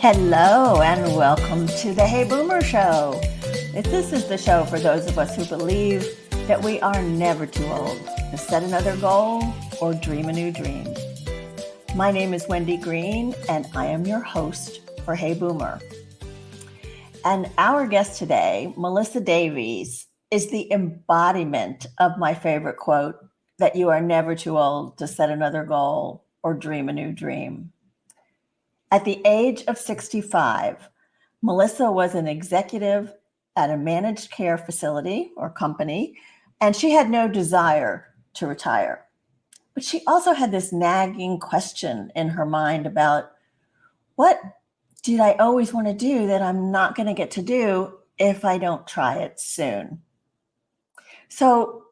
Hello and welcome to the Hey Boomer Show. This is the show for those of us who believe that we are never too old to set another goal or dream a new dream. My name is Wendy Green and I am your host for Hey Boomer. And our guest today, Melissa Davey, is the embodiment of my favorite quote, that you are never too old to set another goal or dream a new dream. At the age of 65, Melissa was an executive at a managed care facility or company, and she had no desire to retire. But she also had this nagging question in her mind about, what did I always want to do that I'm not going to get to do if I don't try it soon? So,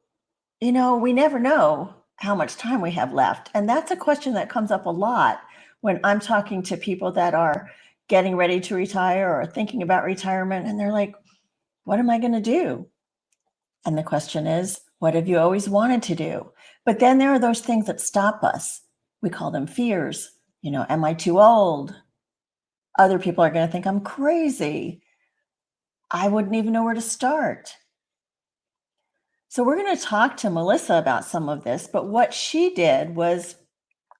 we never know how much time we have left. And that's a question that comes up a lot when I'm talking to people that are getting ready to retire or thinking about retirement. And they're like, what am I going to do? And the question is, what have you always wanted to do? But then there are those things that stop us. We call them fears. Am I too old? Other people are going to think I'm crazy. I wouldn't even know where to start. So we're going to talk to Melissa about some of this, but what she did was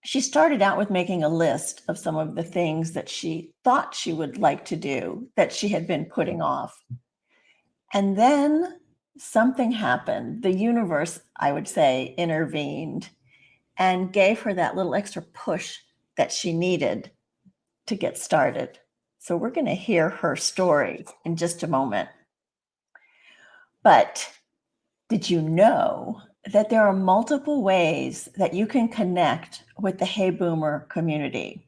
she started out with making a list of some of the things that she thought she would like to do that she had been putting off. And then something happened. The universe, I would say, intervened and gave her that little extra push that she needed to get started. So we're going to hear her story in just a moment. But did you know that there are multiple ways that you can connect with the Hey Boomer community?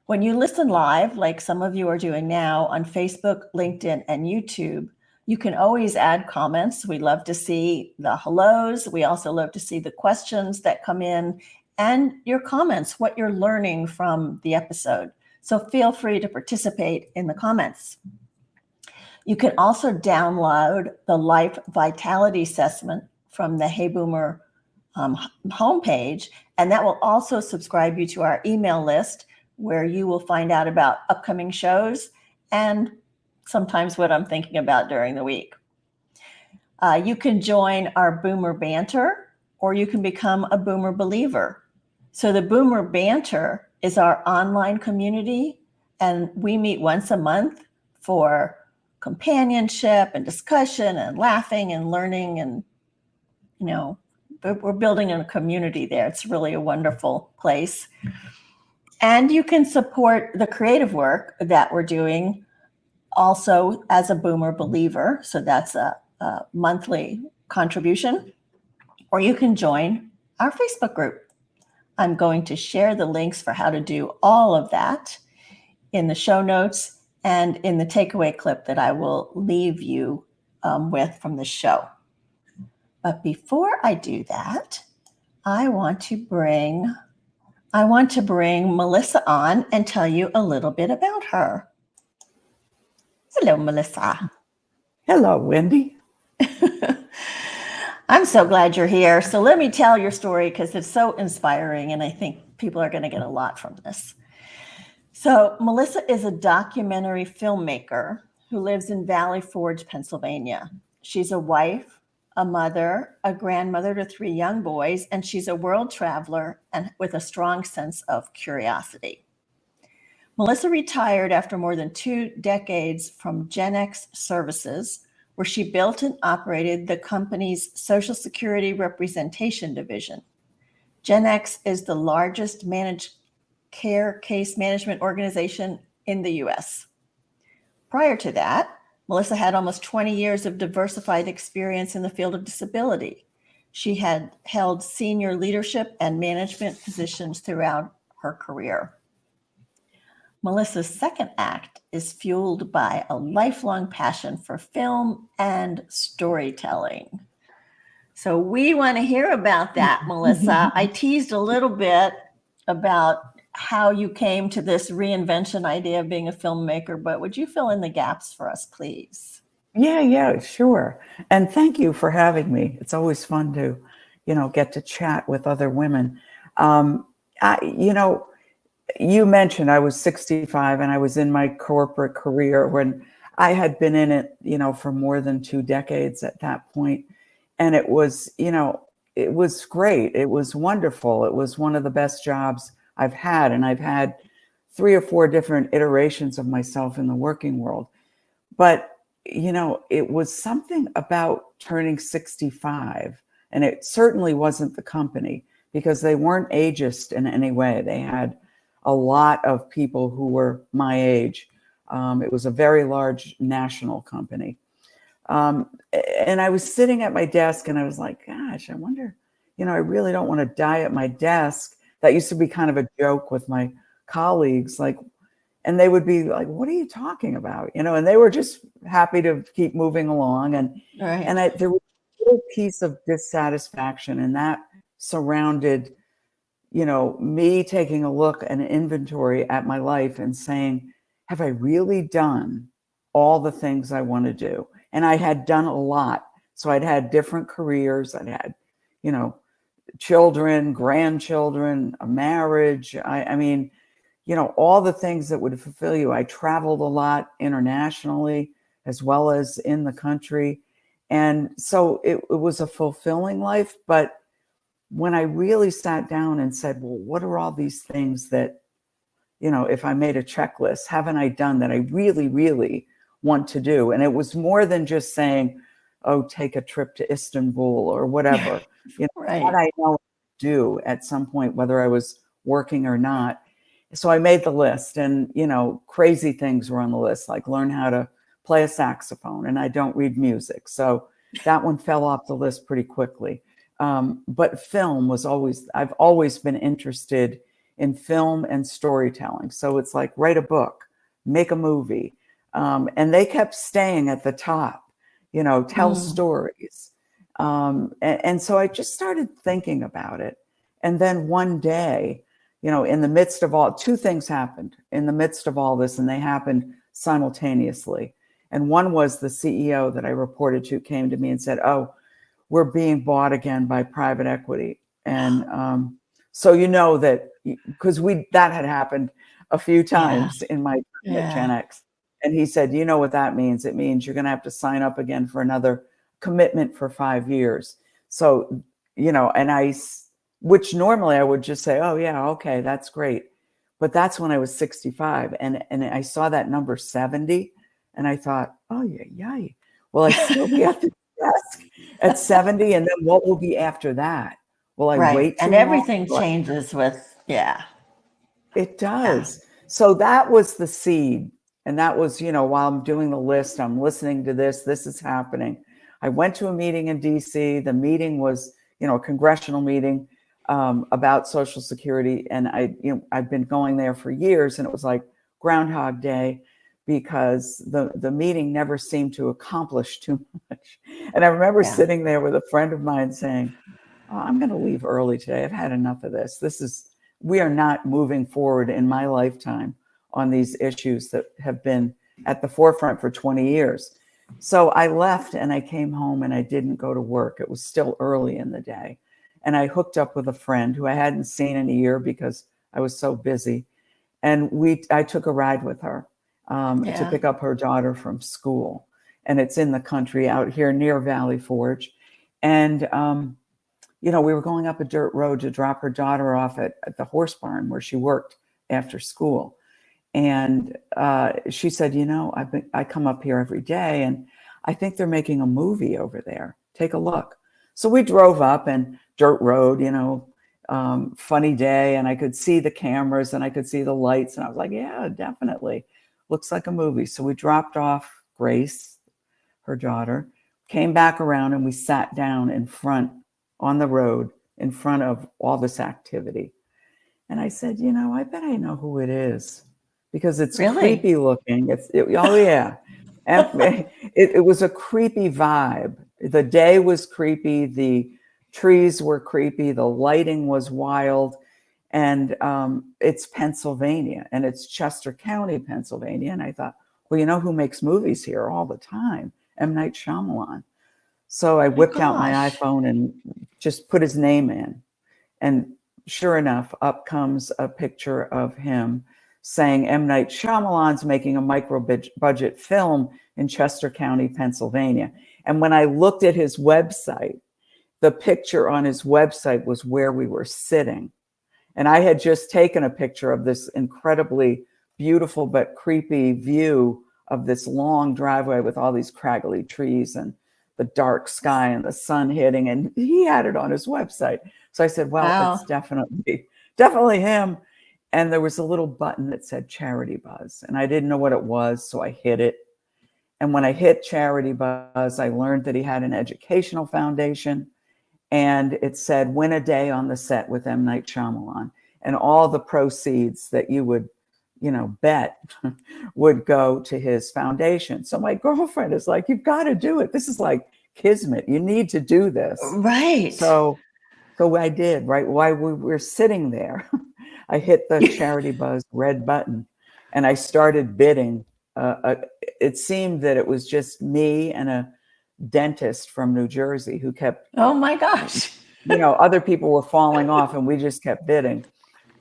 When you listen live, like some of you are doing now on Facebook, LinkedIn, and YouTube, you can always add comments. We love to see the hellos. We also love to see the questions that come in and your comments, what you're learning from the episode. So feel free to participate in the comments. You can also download the Life Vitality Assessment from the Hey Boomer homepage, and that will also subscribe you to our email list where you will find out about upcoming shows and sometimes what I'm thinking about during the week. You can join our Boomer Banter, or you can become a Boomer Believer. So the Boomer Banter is our online community, and we meet once a month for companionship and discussion and laughing and learning. And, we're building a community there. It's really a wonderful place. And you can support the creative work that we're doing also as a Boomer Believer. So that's a monthly contribution, or you can join our Facebook group. I'm going to share the links for how to do all of that in the show notes and in the takeaway clip that I will leave you with from the show. But before I do that, I want to bring Melissa on and tell you a little bit about her. Hello, Melissa. Hello, Wendy. I'm so glad you're here. So let me tell your story because it's so inspiring and I think people are going to get a lot from this. So Melissa is a documentary filmmaker who lives in Valley Forge, Pennsylvania. She's a wife, a mother, a grandmother to 3 young boys, and she's a world traveler and with a strong sense of curiosity. Melissa retired after more than 2 decades from Gen X Services, where she built and operated the company's Social Security Representation Division. Gen X is the largest managed care case management organization in the US. Prior to that, Melissa had almost 20 years of diversified experience in the field of disability. She had held senior leadership and management positions throughout her career. Melissa's second act is fueled by a lifelong passion for film and storytelling. So we want to hear about that, Melissa. I teased a little bit about how you came to this reinvention idea of being a filmmaker, but would you fill in the gaps for us, please? Yeah, sure. And thank you for having me. It's always fun to, get to chat with other women. you mentioned I was 65 and I was in my corporate career when I had been in it, for more than 2 decades at that point. And it was, it was great. It was wonderful. It was one of the best jobs I've had. And I've had 3 or 4 different iterations of myself in the working world. But, it was something about turning 65. And it certainly wasn't the company, because they weren't ageist in any way. They had a lot of people who were my age. It was a very large national company. And I was sitting at my desk and I was like, gosh, I wonder, I really don't want to die at my desk. That used to be kind of a joke with my colleagues, like, and they would be like, what are you talking about? And they were just happy to keep moving along. And, Right. there was a little piece of dissatisfaction, and that surrounded, me taking a look, an inventory at my life and saying, have I really done all the things I want to do? And I had done a lot. So I'd had different careers. I'd had, children, grandchildren, a marriage. I mean, all the things that would fulfill you. I traveled a lot internationally as well as in the country. And so it was a fulfilling life. But when I really sat down and said, well, what are all these things that, if I made a checklist, haven't I done that I really, really want to do? And it was more than just saying, oh, take a trip to Istanbul or whatever. Right. That I know do at some point, whether I was working or not. So I made the list, and, crazy things were on the list, like learn how to play a saxophone. And I don't read music. So that one fell off the list pretty quickly. But film was I've always been interested in film and storytelling. So it's like, write a book, make a movie. And they kept staying at the top, tell stories. And so I just started thinking about it. And then one day, in the midst of all, 2 things happened in the midst of all this, and they happened simultaneously. And one was the CEO that I reported to came to me and said, oh, we're being bought again by private equity. And so that, because that had happened a few times in my time at Gen X. And he said, you know what that means? It means you're going to have to sign up again for another commitment for 5 years. So, and which normally I would just say, oh yeah, okay, that's great. But that's when I was 65. And I saw that number 70. And I thought, oh yeah. Will I still be at the desk at 70? And then what will be after that? Will I wait too and long? everything changes with, It does. So that was the seed. And that was, while I'm doing the list, I'm listening to this is happening. I went to a meeting in DC. The meeting was, a congressional meeting about Social Security. And I've been going there for years, and it was like Groundhog Day, because the meeting never seemed to accomplish too much. And I remember sitting there with a friend of mine saying, oh, I'm going to leave early today. I've had enough of this. We are not moving forward in my lifetime on these issues that have been at the forefront for 20 years. So I left and I came home and I didn't go to work. It was still early in the day. And I hooked up with a friend who I hadn't seen in a year because I was so busy. And I took a ride with her to pick up her daughter from school. And it's in the country out here near Valley Forge. And, we were going up a dirt road to drop her daughter off at the horse barn where she worked after school. And she said, I come up here every day, and I think they're making a movie over there. Take a look. So we drove up, and dirt road, funny day. And I could see the cameras and I could see the lights. And I was like, yeah, definitely. Looks like a movie. So we dropped off Grace, her daughter, came back around, and we sat down in front on the road in front of all this activity. And I said, I bet I know who it is, because it's creepy looking. Oh yeah. And it was a creepy vibe. The day was creepy. The trees were creepy. The lighting was wild. And it's Pennsylvania, and it's Chester County, Pennsylvania. And I thought, well, you know who makes movies here all the time? M. Night Shyamalan. So I whipped out my iPhone and just put his name in. And sure enough, up comes a picture of him saying M. Night Shyamalan's making a micro-budget film in Chester County, Pennsylvania. And when I looked at his website, the picture on his website was where we were sitting. And I had just taken a picture of this incredibly beautiful but creepy view of this long driveway with all these craggly trees and the dark sky and the sun hitting. And he had it on his website. So I said, well, Wow. it's definitely him. And there was a little button that said Charity Buzz. And I didn't know what it was, so I hit it. And when I hit Charity Buzz, I learned that he had an educational foundation. And it said, win a day on the set with M. Night Shyamalan. And all the proceeds that you would, bet would go to his foundation. So my girlfriend is like, you've got to do it. This is like kismet. You need to do this. Right. So I did, right? While we were sitting there, I hit the Charity Buzz red button and I started bidding. It seemed that it was just me and a dentist from New Jersey who kept, oh my gosh, other people were falling off and we just kept bidding.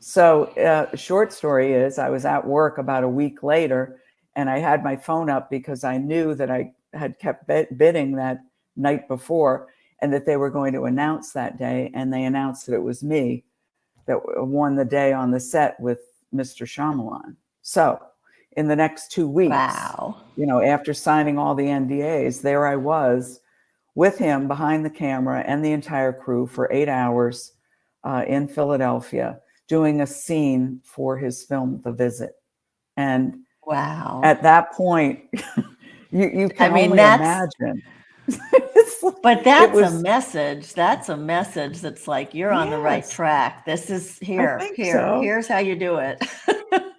So short story is I was at work about a week later and I had my phone up because I knew that I had kept bidding that night before and that they were going to announce that day. And they announced that it was me that won the day on the set with Mr. Shyamalan. So in the next 2 weeks, wow, after signing all the NDAs, there I was with him behind the camera and the entire crew for 8 hours in Philadelphia, doing a scene for his film, The Visit. And wow, at that point, you can only imagine. But that's a message. That's a message that's like, you're on the right track. This is here's how you do it.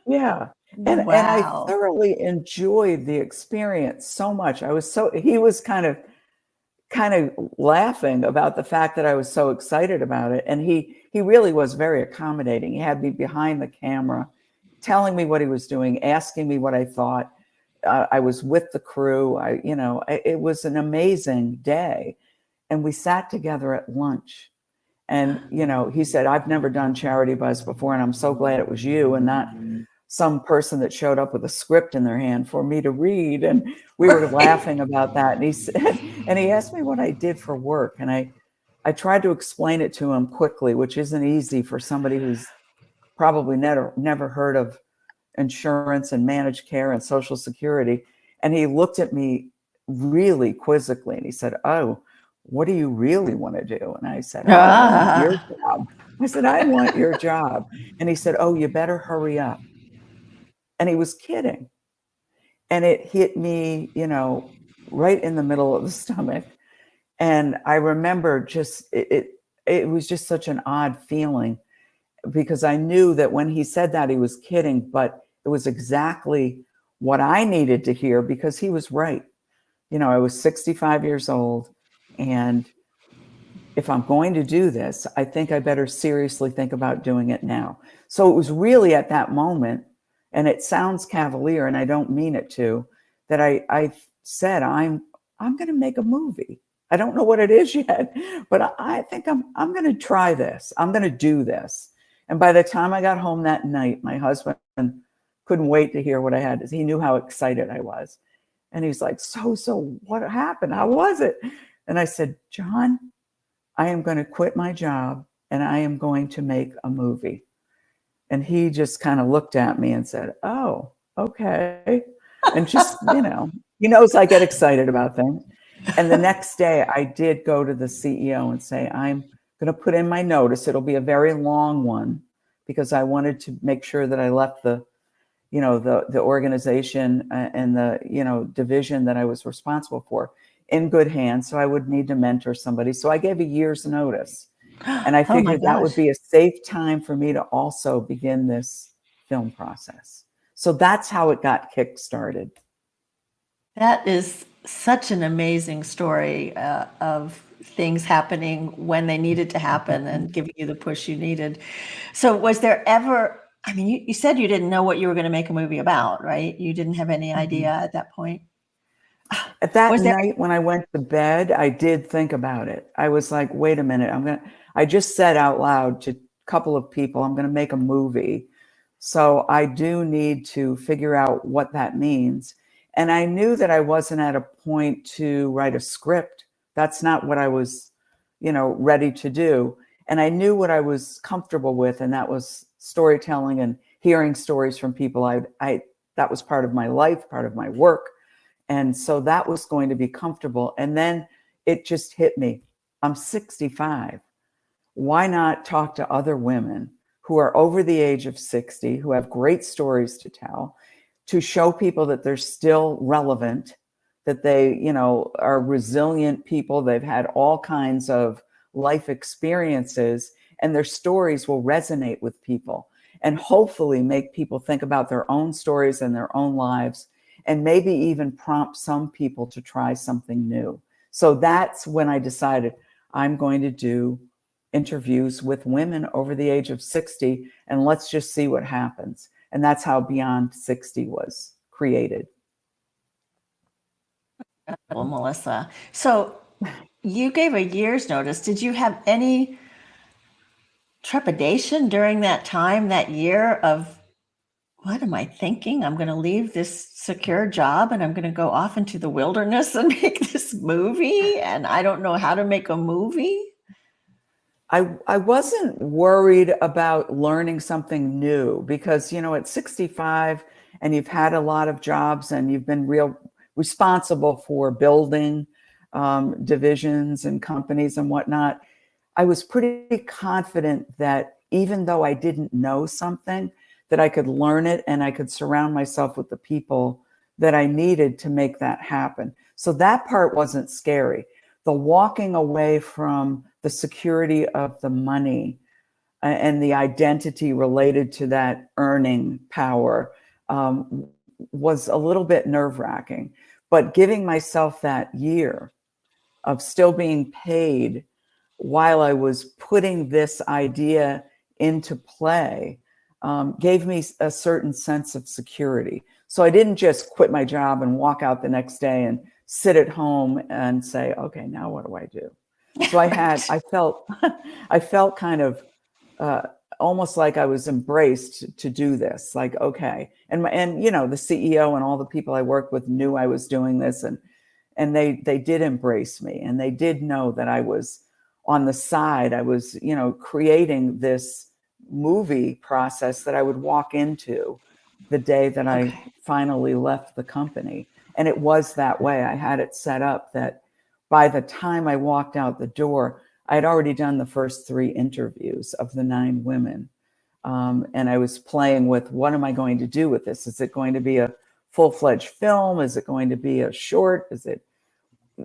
Yeah. And I thoroughly enjoyed the experience so much. He was kind of laughing about the fact that I was so excited about it. And he really was very accommodating. He had me behind the camera, telling me what he was doing, asking me what I thought. I was with the crew. It was an amazing day. And we sat together at lunch. And, he said, I've never done Charity Buzz before, and I'm so glad it was you and not some person that showed up with a script in their hand for me to read. And we were laughing about that. And he said, and he asked me what I did for work. And I tried to explain it to him quickly, which isn't easy for somebody who's probably never heard of insurance and managed care and Social Security. And he looked at me really quizzically and he said, oh, what do you really want to do? And I said, I want your job. I said, I want your job. And he said, oh, you better hurry up. And he was kidding. And it hit me, right in the middle of the stomach. And I remember just, it was just such an odd feeling because I knew that when he said that, he was kidding, but it was exactly what I needed to hear because he was right. I was 65 years old. And if I'm going to do this, I think I better seriously think about doing it now. So it was really at that moment, and it sounds cavalier, and I don't mean it to, that I said, I'm going to make a movie. I don't know what it is yet, but I think I'm going to try this. I'm going to do this. And by the time I got home that night, my husband couldn't wait to hear what I had. He knew how excited I was. And he's like, so what happened? How was it? And I said, John, I am going to quit my job and I am going to make a movie. And he just kind of looked at me and said, oh, okay. And just, he knows I get excited about things. And the next day I did go to the CEO and say, I'm going to put in my notice. It'll be a very long one because I wanted to make sure that I left the organization and the, division that I was responsible for in good hands. So I would need to mentor somebody. So I gave a year's notice. And I figured that would be a safe time for me to also begin this film process. So that's how it got kickstarted. That is such an amazing story of things happening when they needed to happen and giving you the push you needed. So was there ever, you said you didn't know what you were going to make a movie about, right? You didn't have any idea at that point? At that night when I went to bed, I did think about it. I was like, wait a minute, I just said out loud to couple of people. I'm going to make a movie. So I do need to figure out what that means. And I knew that I wasn't at a point to write a script. That's not what I was, ready to do. And I knew what I was comfortable with, and that was storytelling and hearing stories from people. That was part of my life, part of my work. And so that was going to be comfortable. And then it just hit me. I'm 65. Why not talk to other women who are over the age of 60, who have great stories to tell, to show people that they're still relevant, that they, are resilient people. They've had all kinds of life experiences, and their stories will resonate with people and hopefully make people think about their own stories and their own lives, and maybe even prompt some people to try something new. So that's when I decided I'm going to do interviews with women over the age of 60, and let's just see what happens. And that's how Beyond 60 was created. Well, Melissa, so you gave a year's notice. Did you have any trepidation during that time, that year, of what am I thinking? I'm going to leave this secure job and I'm going to go off into the wilderness and make this movie, and I don't know how to make a movie? I wasn't worried about learning something new because, at 65 and you've had a lot of jobs and you've been real responsible for building divisions and companies and whatnot, I was pretty confident that even though I didn't know something, that I could learn it and I could surround myself with the people that I needed to make that happen. So that part wasn't scary. The walking away from the security of the money and the identity related to that earning power was a little bit nerve-wracking. But giving myself that year of still being paid while I was putting this idea into play gave me a certain sense of security. So I didn't just quit my job and walk out the next day and sit at home and say, okay, now what do I do? So I felt kind of almost like I was embraced to do this. Like, okay, and the CEO and all the people I worked with knew I was doing this, and they did embrace me, and they did know that I was on the side. I was creating this movie process that I would walk into the day that I finally left the company. And it was that way. I had it set up that by the time I walked out the door, I had already done the first 3 interviews of the 9 women. And I was playing with, what am I going to do with this? Is it going to be a full-fledged film? Is it going to be a short?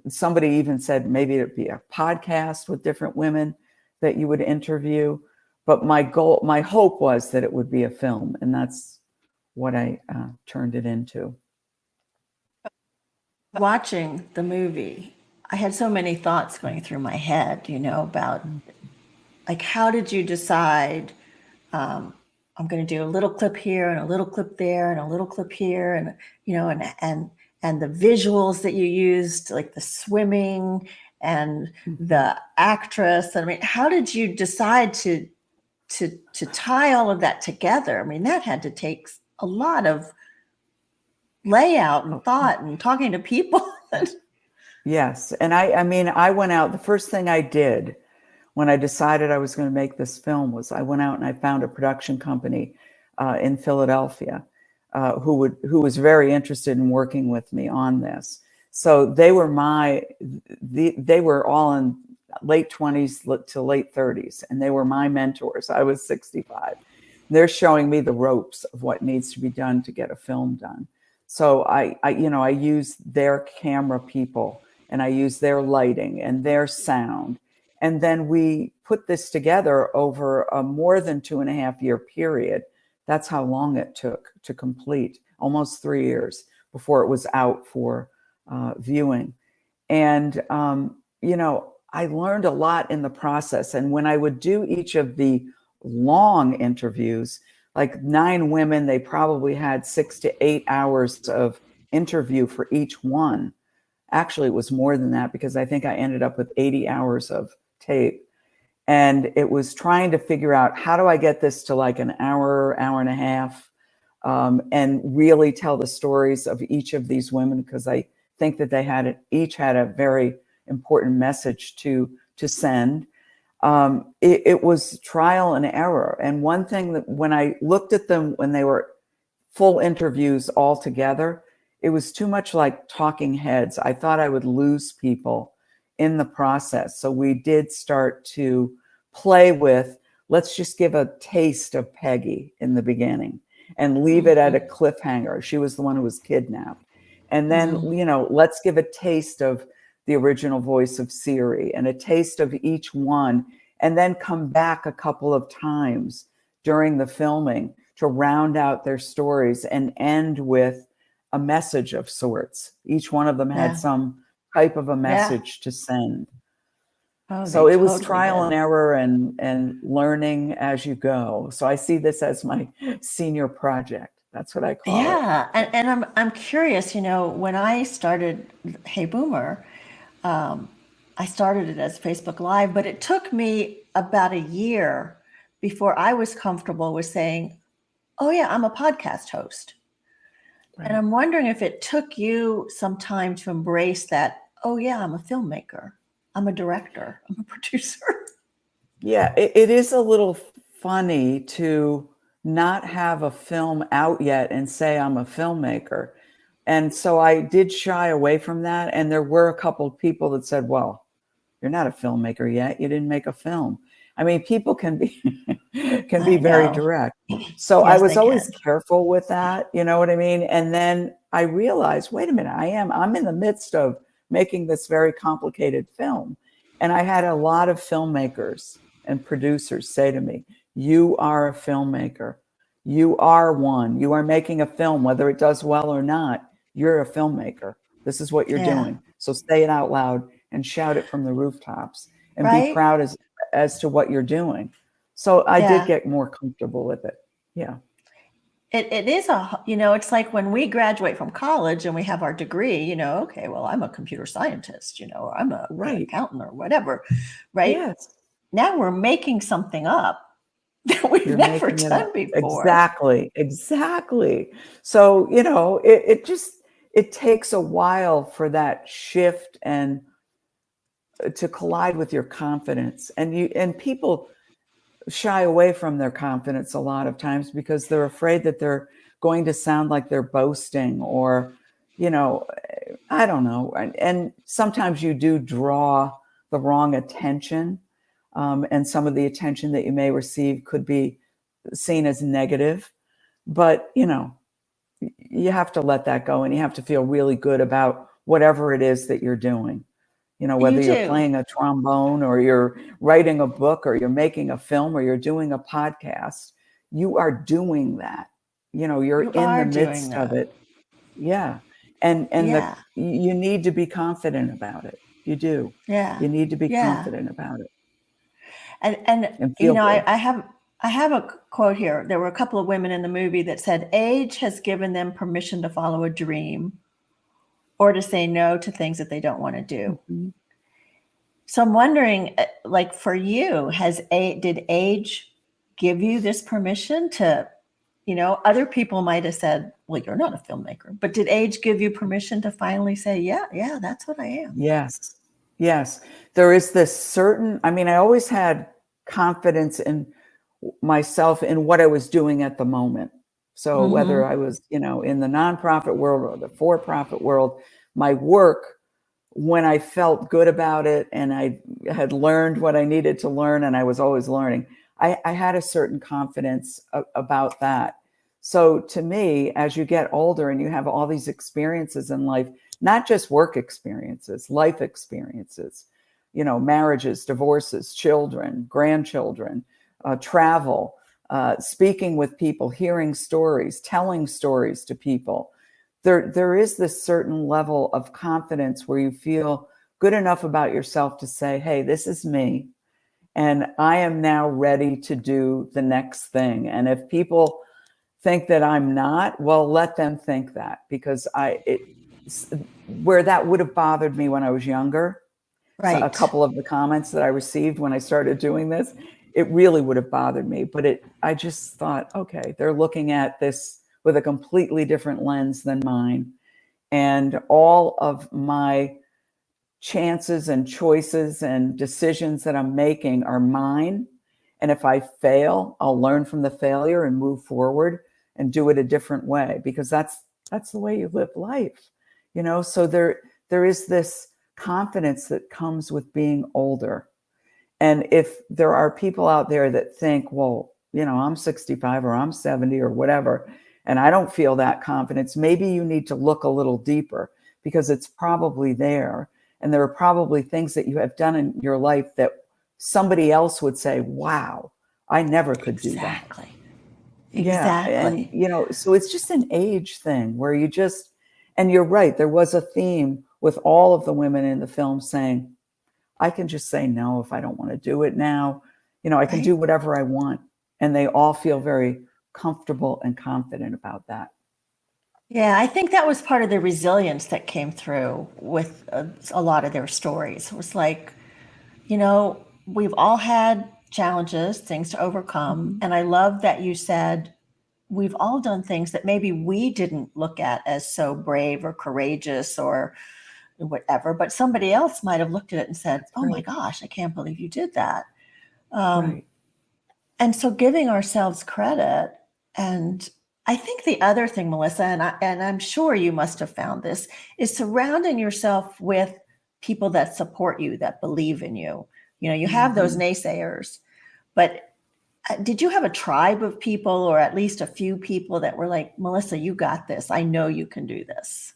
Somebody even said maybe it'd be a podcast with different women that you would interview. But my hope was that it would be a film. And that's what I turned it into. Watching the movie, I had so many thoughts going through my head, about like, how did you decide, I'm going to do a little clip here and a little clip there and a little clip here, and, and the visuals that you used, like the swimming and the actress. I mean, how did you decide to tie all of that together? I mean, that had to take a lot of layout and thought and talking to people. Yes. And I went out, the first thing I did when I decided I was going to make this film was I went out and I found a production company in Philadelphia who was very interested in working with me on this. So they were they were all in late 20s to late 30s, and they were my mentors. I was 65. They're showing me the ropes of what needs to be done to get a film done. So I use their camera people, and I use their lighting and their sound. And then we put this together over a more than 2.5 year period. That's how long it took to complete, almost 3 years before it was out for viewing. And, I learned a lot in the process. And when I would do each of the long interviews, like 9 women, they probably had 6 to 8 hours of interview for each one. Actually, it was more than that because I think I ended up with 80 hours of tape. And it was trying to figure out, how do I get this to like an hour, hour and a half, and really tell the stories of each of these women, because I think that they each had a very important message to send. It was trial and error. And one thing that when I looked at them, when they were full interviews all together, it was too much like talking heads. I thought I would lose people in the process. So we did start to play with, let's just give a taste of Peggy in the beginning and leave it at a cliffhanger. She was the one who was kidnapped. And then, let's give a taste of the original voice of Siri and a taste of each one, and then come back a couple of times during the filming to round out their stories and end with a message of sorts. Each one of them had some type of a message to send. Oh, so it was trial and error and learning as you go. So I see this as my senior project. That's what I call it. Yeah, and I'm curious. When I started Hey Boomer, I started it as Facebook Live, but it took me about a year before I was comfortable with saying, "Oh yeah, I'm a podcast host." Right. And I'm wondering if it took you some time to embrace that. Oh yeah, I'm a filmmaker. I'm a director. I'm a producer. Yeah, it is a little funny to not have a film out yet and say I'm a filmmaker. And so I did shy away from that. And there were a couple of people that said, well, you're not a filmmaker yet. You didn't make a film. I mean, people can be very direct. So yes, I was always careful with that. You know what I mean? And then I realized, wait a minute, I'm in the midst of making this very complicated film. And I had a lot of filmmakers and producers say to me, you are a filmmaker. You are one. You are making a film, whether it does well or not. You're a filmmaker. This is what you're doing. So say it out loud and shout it from the rooftops and be proud as to what you're doing. So I did get more comfortable with it. Yeah. It is it's like when we graduate from college and we have our degree, okay, well, I'm a computer scientist, or I'm an accountant or whatever, right? Yes. Now we're making something up that we've never done before. Exactly. So, it takes a while for that shift and to collide with your confidence. And people shy away from their confidence a lot of times because they're afraid that they're going to sound like they're boasting or, I don't know. And sometimes you do draw the wrong attention. And some of the attention that you may receive could be seen as negative. But, you have to let that go and you have to feel really good about whatever it is that you're doing. Whether you're playing a trombone or you're writing a book or you're making a film or you're doing a podcast, you are doing that. You're in the midst of it. Yeah. And you need to be confident about it. You do. Yeah. You need to be confident about it. And I have a quote here. There were a couple of women in the movie that said, age has given them permission to follow a dream or to say no to things that they don't want to do. Mm-hmm. So I'm wondering, like for you, did age give you this permission to, other people might have said, well, you're not a filmmaker, but did age give you permission to finally say, yeah, that's what I am? Yes. There is this certain, I always had confidence in myself in what I was doing at the moment. So whether I was, in the nonprofit world or the for-profit world, my work, when I felt good about it and I had learned what I needed to learn, and I was always learning, I had a certain confidence about that. So to me, as you get older and you have all these experiences in life, not just work experiences, life experiences, marriages, divorces, children, grandchildren, travel, speaking with people, hearing stories, telling stories to people. There is this certain level of confidence where you feel good enough about yourself to say, hey, this is me, and I am now ready to do the next thing. And if people think that I'm not, well, let them think that, because where that would have bothered me when I was younger, a Right. couple of the comments that I received when I started doing this, it really would have bothered me. But I just thought, okay, they're looking at this with a completely different lens than mine. And all of my chances and choices and decisions that I'm making are mine. And if I fail, I'll learn from the failure and move forward and do it a different way, because that's the way you live life, you know? So there is this confidence that comes with being older. And if there are people out there that think, well, you know, I'm 65 or I'm 70 or whatever, and I don't feel that confidence, maybe you need to look a little deeper, because it's probably there. And there are probably things that you have done in your life that somebody else would say, wow, I never could do that. Exactly. Yeah. And, Exactly. you know, so it's just an age thing where you just, and you're right, there was a theme with all of the women in the film saying, I can just say no if I don't want to do it now. You know, I can Right. do whatever I want. And they all feel very comfortable and confident about that. Yeah, I think that was part of the resilience that came through with a lot of their stories. It was like, you know, we've all had challenges, things to overcome. Mhm. And I love that you said we've all done things that maybe we didn't look at as so brave or courageous or whatever, but somebody else might have looked at it and said, That's oh my right. gosh, I can't believe you did that. Um, Right. and so giving ourselves credit. And I think the other thing, Melissa, and I'm sure you must have found this, is surrounding yourself with people that support you, that believe in you. You know, you have those Mhm. naysayers, but did you have a tribe of people, or at least a few people that were like, Melissa, you got this. I know you can do this.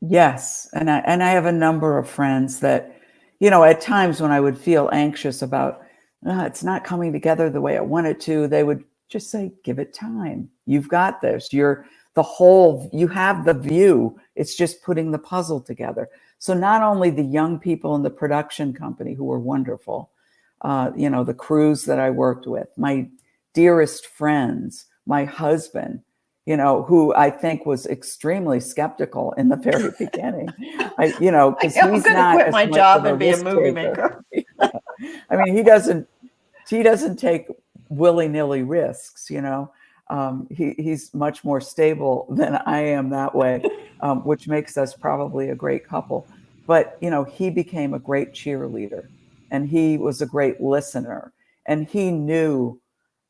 Yes. And I have a number of friends that, you know, at times when I would feel anxious about, it's not coming together the way I want it to, they would just say, give it time. You've got this. You have the view. It's just putting the puzzle together. So not only the young people in the production company who were wonderful, you know, the crews that I worked with, my dearest friends, my husband, you know, who I think was extremely skeptical in the very beginning. You know, I because know I'm he's going to not quit as my much job of a and be a risk movie taker. maker. I mean, he doesn't take willy-nilly risks, you know. He's much more stable than I am that way, which makes us probably a great couple. But, you know, he became a great cheerleader, and he was a great listener, and he knew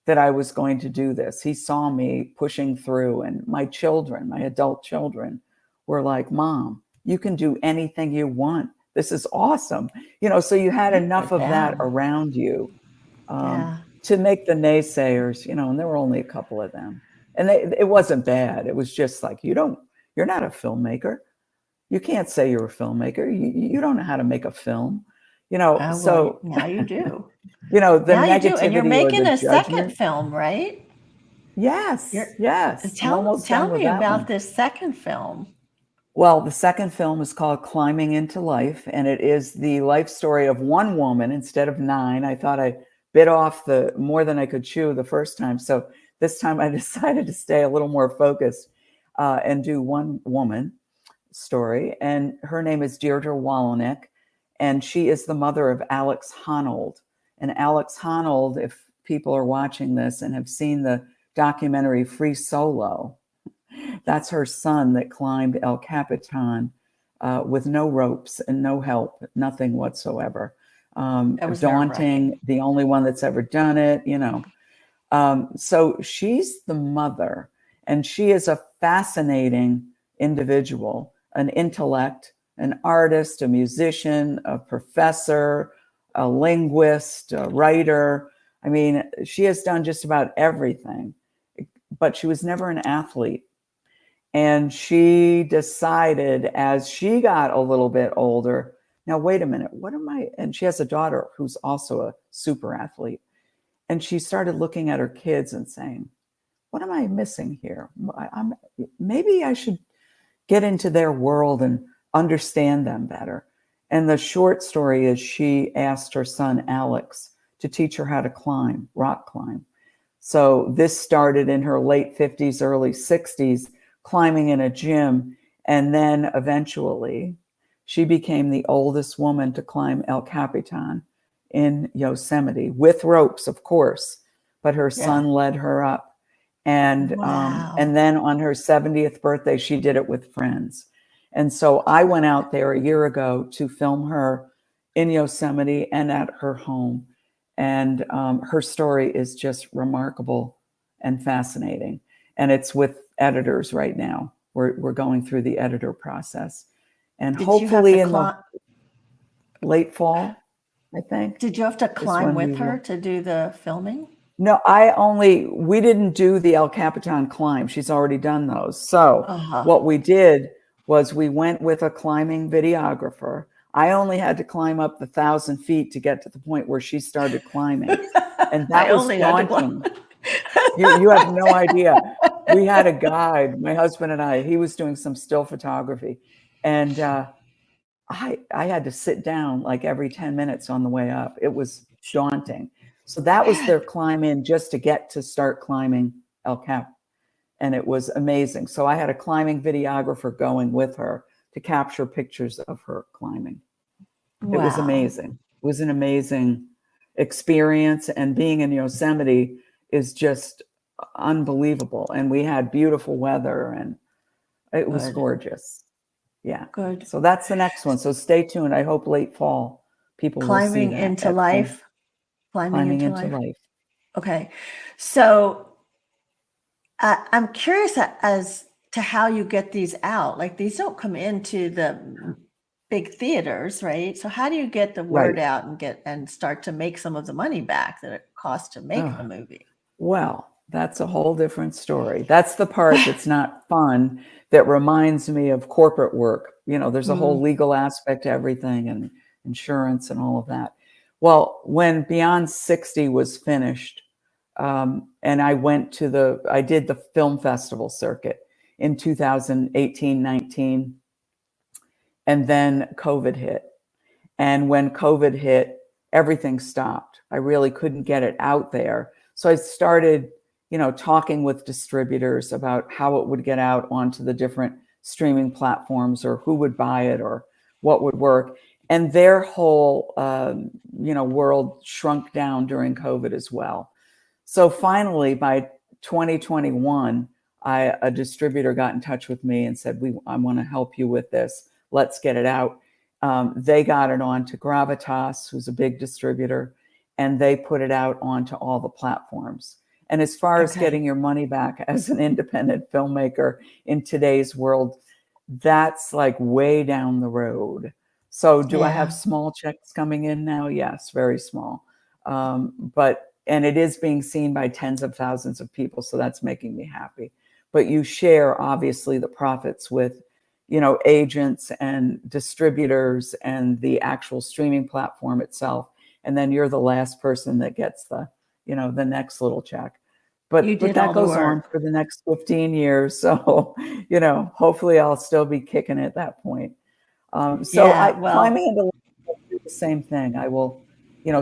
that I was going to do this. He saw me pushing through, and my children, my adult children, were like, Mom, you can do anything you want. This is awesome. You know, so you had Good for enough of that them. around you, Yeah. to make the naysayers, you know, and there were only a couple of them. And it wasn't bad. It was just like, you're not a filmmaker. You can't say you're a filmmaker. You don't know how to make a film, you know. Oh, well, So, now you do. you know, the Now you do. And you're negativity or making the a second judgment. film, right? Yes, You're yes. I'm almost done tell with me that about one. this second film. Well, the second film is called Climbing into Life, and it is the life story of one woman instead of nine. I thought I bit off the more than I could chew the first time. So this time I decided to stay a little more focused, and do one woman story. And her name is Deirdre Wallenick, and she is the mother of Alex Honnold. And Alex Honnold, if people are watching this and have seen the documentary Free Solo, that's her son that climbed El Capitan, with no ropes and no help, nothing whatsoever. That was nerve-wracking. Daunting, the only one that's ever done it, you know. So she's the mother, and she is a fascinating individual, an intellect, an artist, a musician, a professor, a linguist, a writer. I mean, she has done just about everything, but she was never an athlete. And she decided as she got a little bit older, now, wait a minute, what am I? And she has a daughter who's also a super athlete. And she started looking at her kids and saying, what am I missing here? Maybe I should get into their world and understand them better. And the short story is she asked her son, Alex, to teach her how to climb, rock climb. So this started in her late 50s, early 60s, climbing in a gym. And then eventually she became the oldest woman to climb El Capitan in Yosemite with ropes, of course, but her son led her up. And and then on her 70th birthday, she did it with friends. And so I went out there a year ago to film her in Yosemite and at her home. And her story is just remarkable and fascinating. And it's with editors right now. We're going through the editor process. And hopefully in the late fall, I think. Did you have to climb with her to do the filming? No, we didn't do the El Capitan climb. She's already done those. So what we did was we went with a climbing videographer. I only had to climb up the 1,000 feet to get to the point where she started climbing. And that was daunting. You have no idea. We had a guide, my husband and I, he was doing some still photography. And I had to sit down like every 10 minutes on the way up. It was daunting. So that was their climb in just to get to start climbing El Cap. And it was amazing. So I had a climbing videographer going with her to capture pictures of her climbing. Wow. It was amazing. It was an amazing experience. And being in Yosemite is just unbelievable. And we had beautiful weather and it was gorgeous. Yeah. Good. So that's the next one. So stay tuned. I hope late fall people climbing will see that into life. Climbing into life. Okay. So I'm curious as to how you get these out. Like these don't come into the big theaters, right? So how do you get the word out and start to make some of the money back that it costs to make the movie? Well, that's a whole different story. That's the part that's not fun, that reminds me of corporate work. You know, there's a whole legal aspect to everything and insurance and all of that. Well, when Beyond 60 was finished, and I did the film festival circuit in 2018, 19, and then COVID hit. And when COVID hit, everything stopped. I really couldn't get it out there. So I started, talking with distributors about how it would get out onto the different streaming platforms or who would buy it or what would work. And their whole, world shrunk down during COVID as well. So finally, by 2021, a distributor got in touch with me and said, I want to help you with this. Let's get it out. They got it on to Gravitas, who's a big distributor, and they put it out onto all the platforms. And as far as getting your money back as an independent filmmaker in today's world, that's like way down the road. So do I have small checks coming in now? Yes, very small. And it is being seen by tens of thousands of people. So that's making me happy. But you share, obviously, the profits with, agents and distributors and the actual streaming platform itself. And then you're the last person that gets the next little check. But that goes on for the next 15 years. So, hopefully I'll still be kicking at that point. Climbing into life will do the same thing. I will,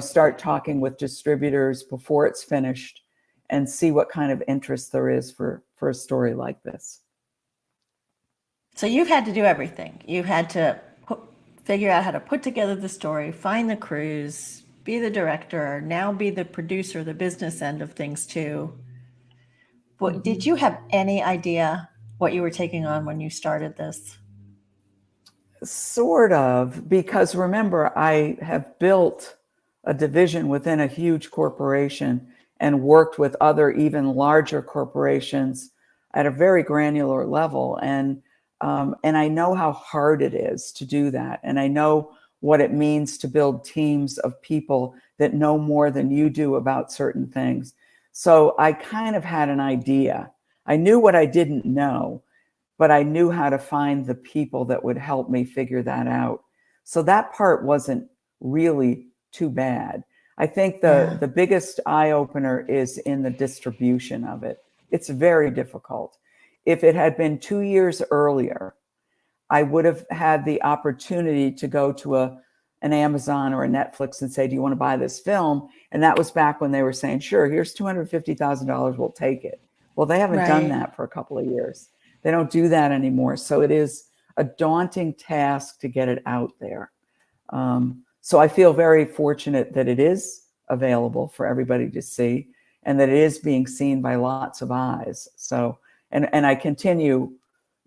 start talking with distributors before it's finished and see what kind of interest there is for a story like this. So you've had to do everything. You've had to figure out how to put together the story, find the crews, be the director, now be the producer, the business end of things too. But did you have any idea what you were taking on when you started this? Sort of, because remember, I have built a division within a huge corporation and worked with other even larger corporations at a very granular level. And I know how hard it is to do that. And I know what it means to build teams of people that know more than you do about certain things. So I kind of had an idea. I knew what I didn't know, but I knew how to find the people that would help me figure that out. So that part wasn't really too bad. I think the biggest eye-opener is in the distribution of it. It's very difficult. If it had been 2 years earlier, I would have had the opportunity to go to an Amazon or a Netflix and say, do you want to buy this film? And that was back when they were saying, sure, here's $250,000, we'll take it. Well, they haven't done that for a couple of years. They don't do that anymore. So it is a daunting task to get it out there. So I feel very fortunate that it is available for everybody to see, and that it is being seen by lots of eyes. So, and I continue,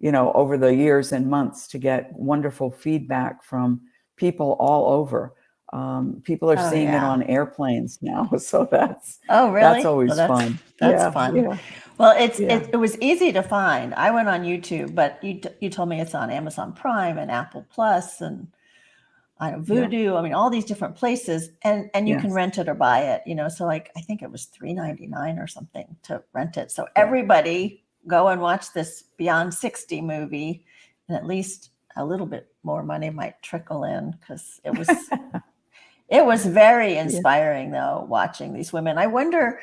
over the years and months to get wonderful feedback from people all over. People are seeing it on airplanes now, so that's always fun. That's fun. Yeah. Well, it was easy to find. I went on YouTube, but you told me it's on Amazon Prime and Apple Plus and Vudu. I mean, all these different places, and you can rent it or buy it. So like I think it was $3.99 or something to rent it. So everybody go and watch this Beyond 60 movie, and at least a little bit more money might trickle in, because it was it was very inspiring though, watching these women. I wonder,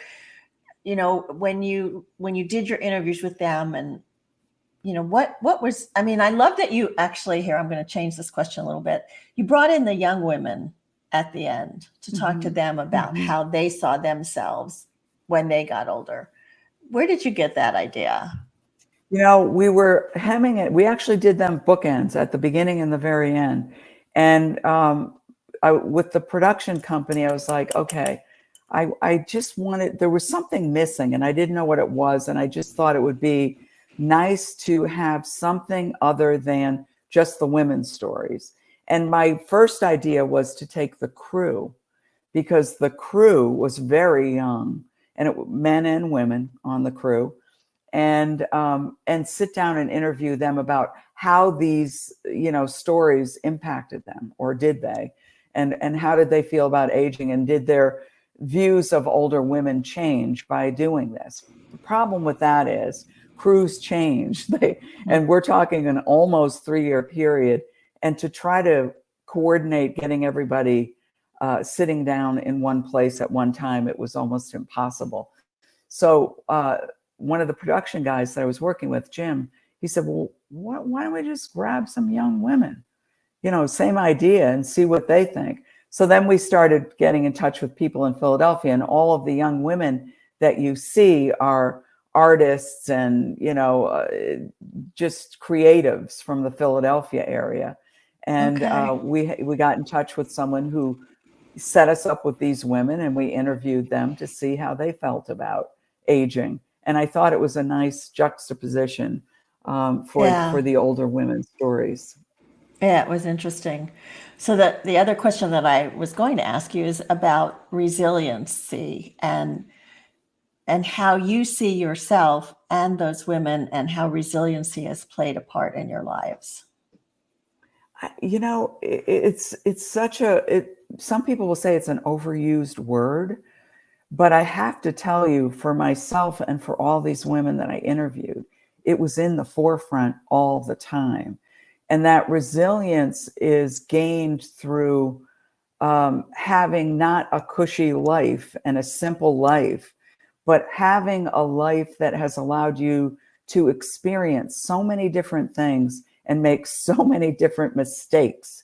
when you did your interviews with them, and what was, I mean, I love that you actually, here, I'm going to change this question a little bit. You brought in the young women at the end to talk to them about how they saw themselves when they got older. Where did you get that idea? We were hemming it. We actually did them bookends at the beginning and the very end. And with the production company, I was like, okay, I just wanted, there was something missing and I didn't know what it was. And I just thought it would be nice to have something other than just the women's stories. And my first idea was to take the crew, because the crew was very young, and men and women on the crew, and sit down and interview them about how these stories impacted them, or did they, and how did they feel about aging, and did their views of older women change by doing this. The problem with that is crews change, and we're talking an almost 3-year period, and to try to coordinate getting everybody sitting down in one place at one time, it was almost impossible. So one of the production guys that I was working with, Jim, he said, well, why don't we just grab some young women, same idea, and see what they think. So then we started getting in touch with people in Philadelphia, and all of the young women that you see are artists and, just creatives from the Philadelphia area. And we got in touch with someone who set us up with these women, and we interviewed them to see how they felt about aging. And I thought it was a nice juxtaposition for the older women's stories. Yeah, it was interesting. So the other question that I was going to ask you is about resiliency, and how you see yourself and those women, and how resiliency has played a part in your lives. It's such some people will say it's an overused word, but I have to tell you, for myself and for all these women that I interviewed, it was in the forefront all the time. And that resilience is gained through having not a cushy life and a simple life, but having a life that has allowed you to experience so many different things and make so many different mistakes,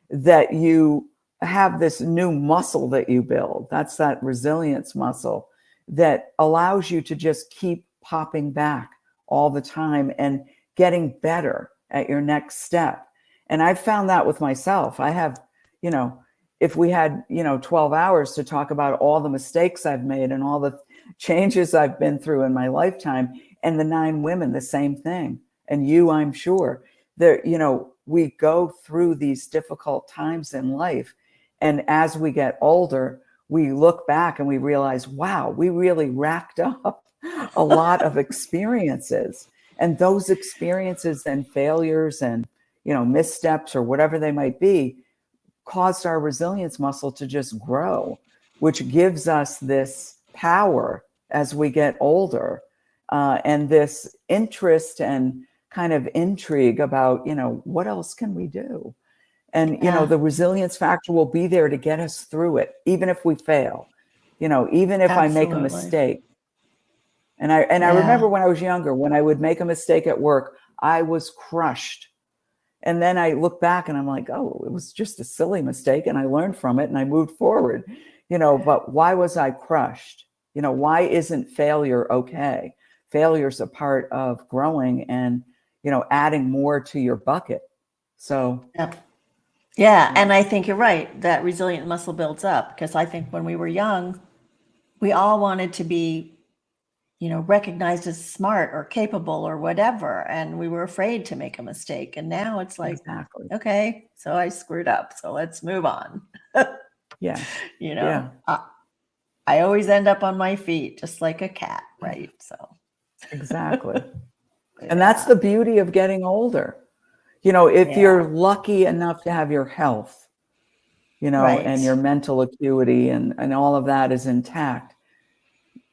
that you have this new muscle that you build. That's that resilience muscle that allows you to just keep popping back all the time and getting better at your next step. And I've found that with myself. I have, if we had, 12 hours to talk about all the mistakes I've made and all the changes I've been through in my lifetime, and the 9 women, the same thing. And you, I'm sure that, we go through these difficult times in life. And as we get older, we look back and we realize, wow, we really racked up a lot of experiences. And those experiences and failures and, missteps or whatever they might be, caused our resilience muscle to just grow, which gives us this power as we get older, and this interest and kind of intrigue about, what else can we do? And, the resilience factor will be there to get us through it, even if we fail, even if I make a mistake. And I remember when I was younger, when I would make a mistake at work, I was crushed. And then I look back and I'm like, oh, it was just a silly mistake, and I learned from it and I moved forward, but why was I crushed? Why isn't failure okay? Failure's a part of growing and, adding more to your bucket So Yeah. Yeah. And I think you're right. That resilient muscle builds up, because I think when we were young, we all wanted to be, recognized as smart or capable or whatever. And we were afraid to make a mistake. And now it's like, exactly. okay, so I screwed up. So let's move on. Yeah. You know, Yeah. I always end up on my feet, just like a cat, right? So Exactly. And that's the beauty of getting older. If Yeah. you're lucky enough to have your health, and your Right. mental acuity and all of that is intact,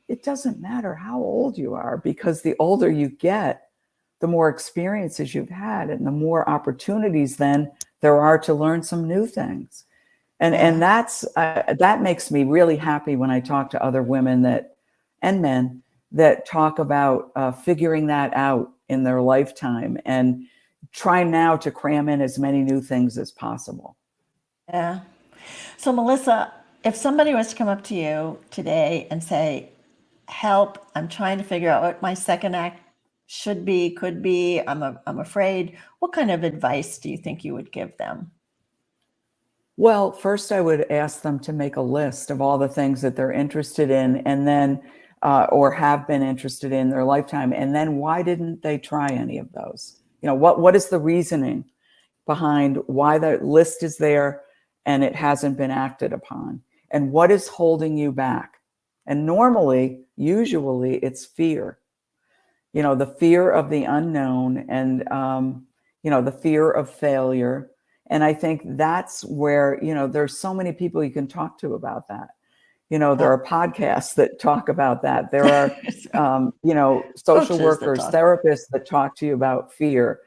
it doesn't matter how old you are, because the older you get, the more experiences you've had and the more opportunities then there are to learn some new things. And that makes me really happy when I talk to other women and men that talk about figuring that out in their lifetime and try now to cram in as many new things as possible. Yeah. So, Melissa, if somebody was to come up to you today and say, help, I'm trying to figure out what my second act should be, could be, I'm afraid, what kind of advice do you think you would give them? Well, first I would ask them to make a list of all the things that they're interested in, and then or have been interested in their lifetime, and then why didn't they try any of those? What is the reasoning behind why the list is there and it hasn't been acted upon, and what is holding you back? And usually it's fear. The fear of the unknown, and the fear of failure. And I think that's where, there's so many people you can talk to about that. There are podcasts that talk about that. There are, social workers, therapists that talk to you about fear,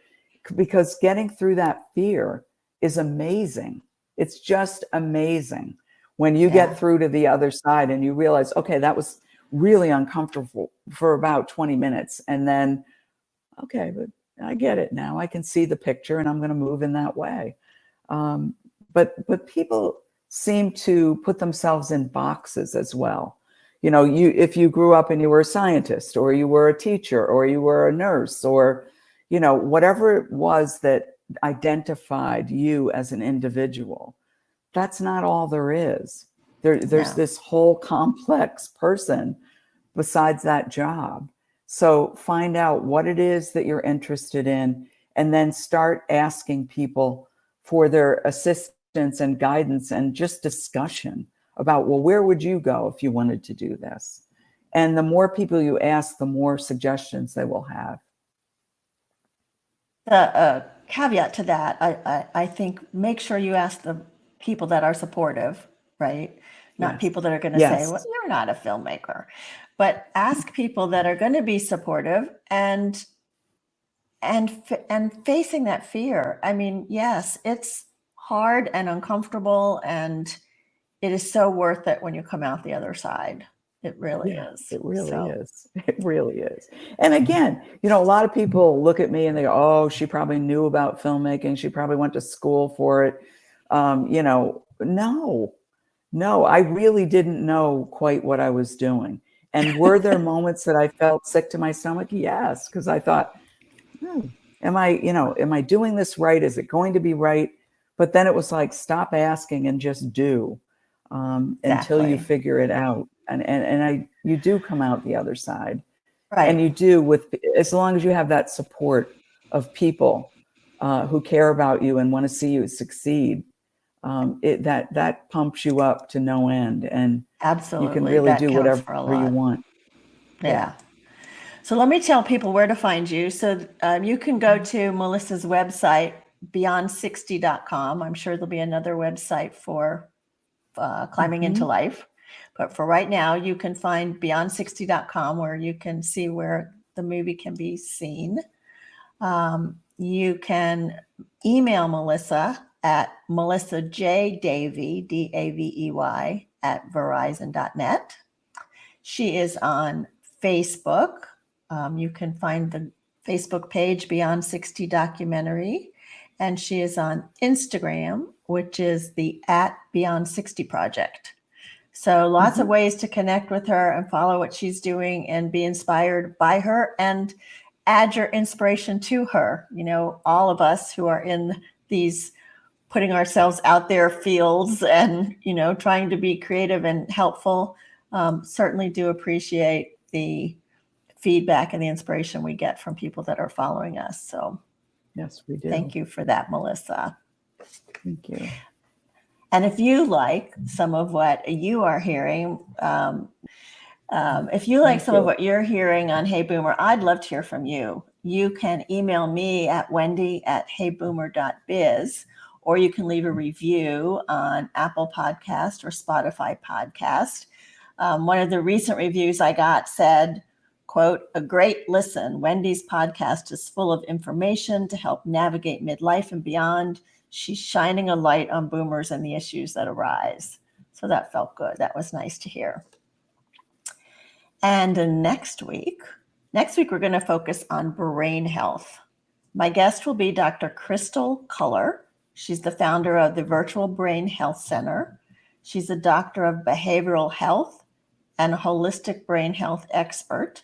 because getting through that fear is amazing. It's just amazing when you get through to the other side and you realize, okay, that was really uncomfortable for about 20 minutes. And then, okay, but I get it now. I can see the picture and I'm going to move in that way. But people seem to put themselves in boxes as well. If you grew up and you were a scientist, or you were a teacher, or you were a nurse, or, whatever it was that identified you as an individual, that's not all there is. There's this whole complex person besides that job. So find out what it is that you're interested in, and then start asking people for their assistance and guidance and just discussion about, well, where would you go if you wanted to do this? And the more people you ask, the more suggestions they will have. The caveat to that, I think, make sure you ask the people that are supportive, right? Not people that are going to say, well, you're not a filmmaker, but ask people that are going to be supportive and facing that fear. I mean, yes, it's hard and uncomfortable, and it is so worth it when you come out the other side. It really is. It really is. It really is. And again, a lot of people look at me and they go, oh, she probably knew about filmmaking. She probably went to school for it. No, I really didn't know quite what I was doing. And were there moments that I felt sick to my stomach? Yes, because I thought, am I doing this right? Is it going to be right? But then it was like, stop asking and just do until you figure it out. And you do come out the other side. Right. And you do, as long as you have that support of people who care about you and want to see you succeed. That pumps you up to no end, and absolutely, you can really do whatever you want. Yeah. So let me tell people where to find you. So you can go to Melissa's website, beyond60.com. I'm sure there'll be another website for climbing into life. But for right now, you can find beyond60.com, where you can see where the movie can be seen. You can email Melissa at melissajdavey, Davey, at verizon.net. She is on Facebook. You can find the Facebook page Beyond 60 Documentary. And she is on Instagram, which is the @Beyond60 Project. So lots of ways to connect with her and follow what she's doing and be inspired by her and add your inspiration to her. All of us who are in these putting ourselves out there fields and, trying to be creative and helpful. Certainly do appreciate the feedback and the inspiration we get from people that are following us. So yes, we do. Thank you for that, Melissa. Thank you. And if you like some of what you are hearing, if you like some of what you're hearing on Hey Boomer, I'd love to hear from you. You can email me at wendy@heyboomer.biz, or you can leave a review on Apple Podcast or Spotify Podcast. One of the recent reviews I got said, quote, "A great listen. Wendy's podcast is full of information to help navigate midlife and beyond. She's shining a light on boomers and the issues that arise." So that felt good. That was nice to hear. And next week we're going to focus on brain health. My guest will be Dr. Crystal Culler. She's the founder of the Virtual Brain Health Center. She's a doctor of behavioral health and a holistic brain health expert.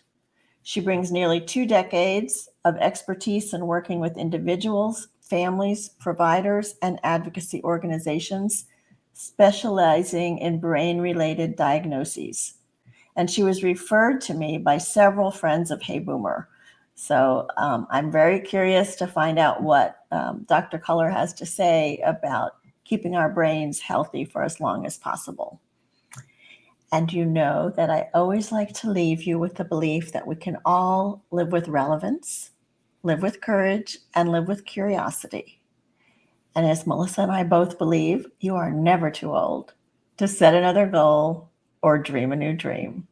She brings nearly 2 decades of expertise in working with individuals, families, providers, and advocacy organizations, specializing in brain-related diagnoses. And she was referred to me by several friends of Hey Boomer. So I'm very curious to find out what Dr. Culler has to say about keeping our brains healthy for as long as possible. And you know that I always like to leave you with the belief that we can all live with relevance, live with courage, and live with curiosity. And as Melissa and I both believe, you are never too old to set another goal or dream a new dream.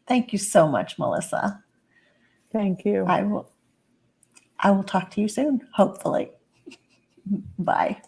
Thank you so much, Melissa. Thank you. I will talk to you soon, hopefully. Bye.